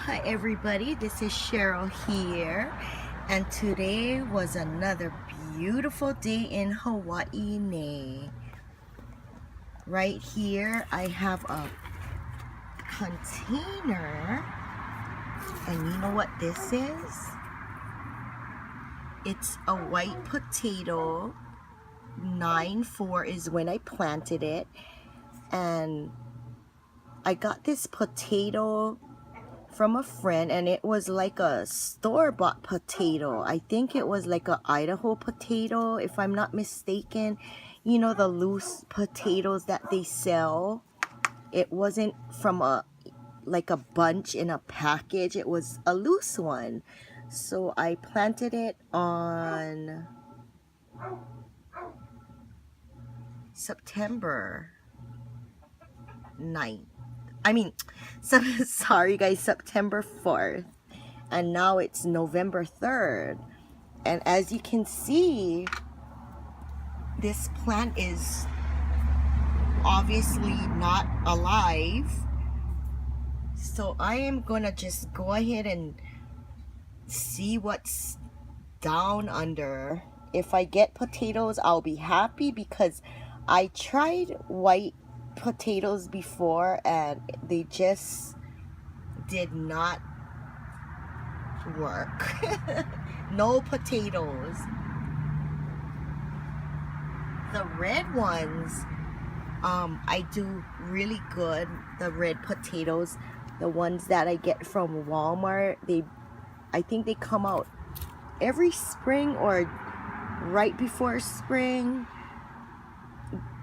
Aloha everybody, this is Cheryl here, and today was another beautiful day in Hawaii Nei. Right here I have a container, and you know what this is? It's a white potato. 9-4 is when I planted it, and I got this potato from a friend, and it was like a store-bought potato. I think it was like a Idaho potato, if I'm not mistaken. You know, the loose potatoes that they sell. It wasn't from like a bunch in a package. It was a loose one. So I planted it on September 9th. Sorry guys, September 4th. And now it's November 3rd. And as you can see, this plant is obviously not alive. So I am gonna just go ahead and see what's down under. If I get potatoes, I'll be happy, because I tried white potatoes before and they just did not work. No potatoes. The red ones, I do really good. The red potatoes, the ones that I get from Walmart, I think they come out every spring or right before spring.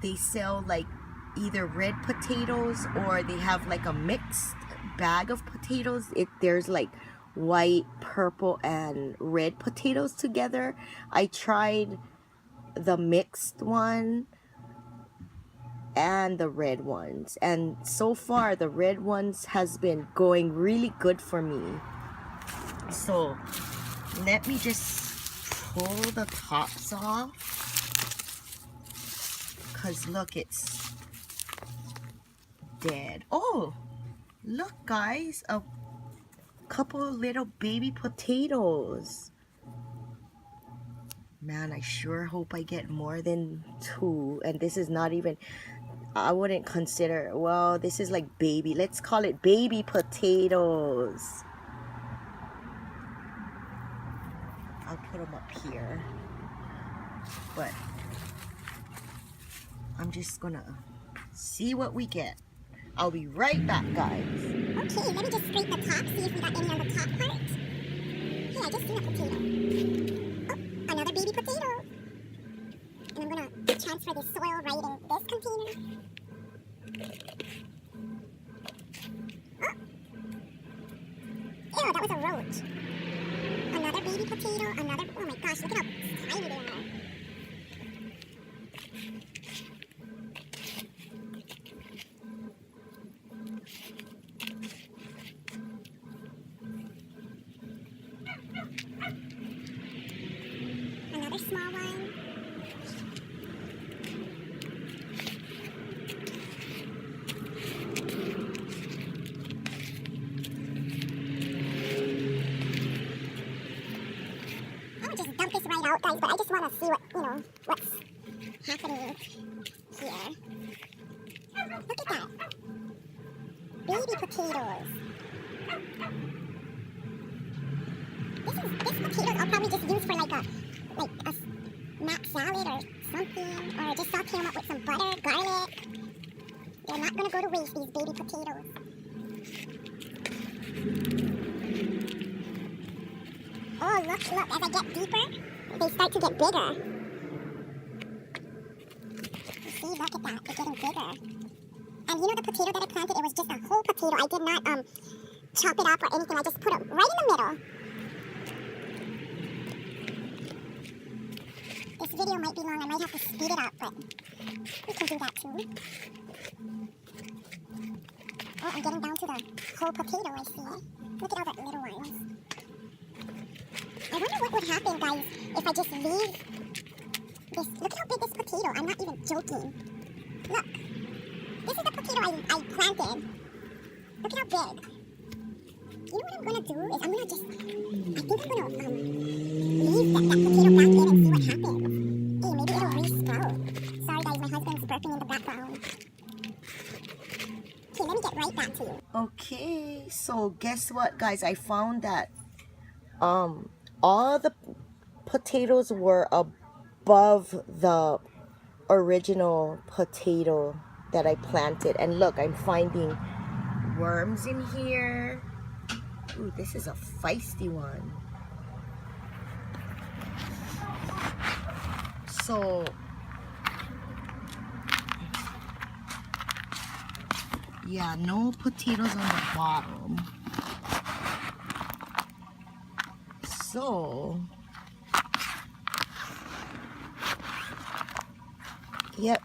They sell like either red potatoes, or they have like a mixed bag of potatoes. There's like white, purple, and red potatoes together. I tried the mixed one and the red ones, and so far the red ones has been going really good for me. So let me just pull the tops off, because look, it's dead. Oh, look guys, a couple of little baby potatoes. Man, I sure hope I get more than 2. And this is not even, I wouldn't consider, well, this is like baby, let's call it baby potatoes. I'll put them up here, but I'm just gonna see what we get. I'll be right back, guys. Okay, let me just scrape the top, see if we got any on the top part. Hey, I just seen a potato. Oh, another baby potato. And I'm gonna transfer the soil right in this container. Oh! Ew, that was a roach. Another baby potato, another, oh my gosh, look at how tiny they are. Another small one. I'll just dump this right out, guys, but I just want to see what, what's happening here. Look at that. Baby potatoes. This potatoes I'll probably just use for like a mac salad or something, or just saute them up with some butter, garlic. They're not gonna go to waste, these baby potatoes. Oh, look, as I get deeper, they start to get bigger. You see, look at that, they're getting bigger. And you know the potato that I planted, it was just a whole potato. I did not chop it up or anything, I just put it right in the middle. This video might be long, I might have to speed it up, but we can do that too. Oh, I'm getting down to the whole potato, I see. Look at all the little ones. I wonder what would happen, guys, if I just leave this. Look at how big this potato, I'm not even joking. Look, this is the potato I planted. Look at how big. You know what I'm gonna do is I'm gonna just, I think I'm gonna leave that potato back in and see what happens. Hey, maybe it'll re-sprout. Sorry guys, my husband's burping in the background. Okay, let me get right back to you. Okay, so guess what, guys? I found that all the potatoes were above the original potato that I planted. And look, I'm finding worms in here. Ooh, this is a feisty one. So yeah, no potatoes on the bottom. So yep.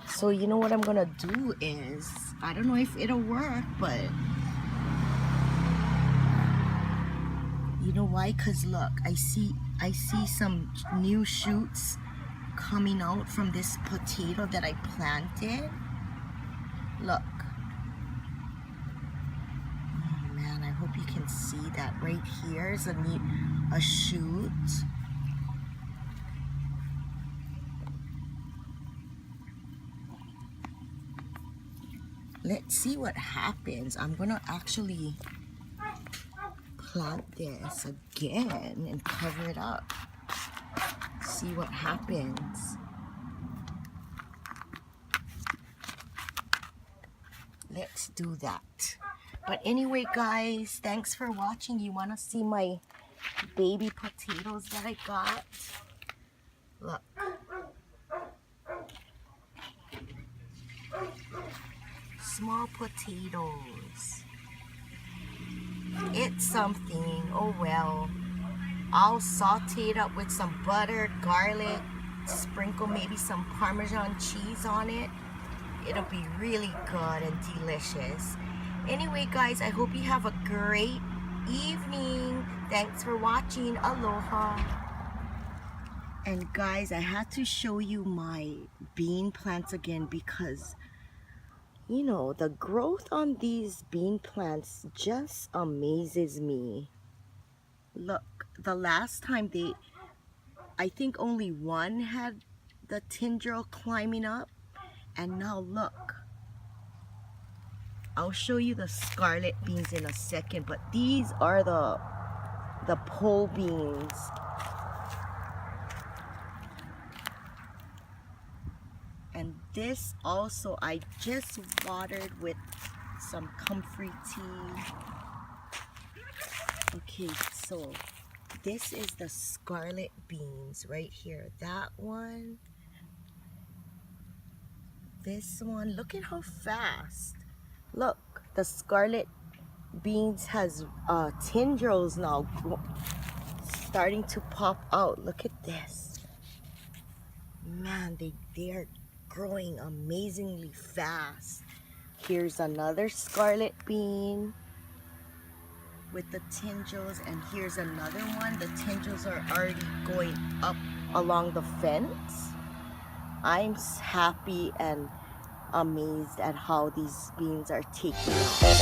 So you know what I'm gonna do is, I don't know if it'll work, but you know why? Cause look, I see some new shoots coming out from this potato that I planted. Look. Oh man, I hope you can see that. Right here is a shoot. Let's see what happens. I'm gonna actually plant this again and cover it up. See what happens. Let's do that. But anyway, guys, thanks for watching. You want to see my baby potatoes that I got? Look. Small potatoes. It's something. Oh well. I'll saute it up with some butter, garlic, sprinkle maybe some Parmesan cheese on it. It'll be really good and delicious. Anyway, guys, I hope you have a great evening. Thanks for watching. Aloha. And guys, I had to show you my bean plants again because, you know, the growth on these bean plants just amazes me. Look, the last time I think only one had the tendril climbing up. And now look, I'll show you the scarlet beans in a second, but these are the pole beans. And this also I just watered with some comfrey tea. Okay, so this is the scarlet beans right here. That one. This one, look at how fast. Look, the scarlet beans has tendrils now starting to pop out. Look at this. Man, they're growing amazingly fast. Here's another scarlet bean with the tendrils, and here's another one. The tendrils are already going up along the fence. I'm happy and amazed at how these beans are taking off.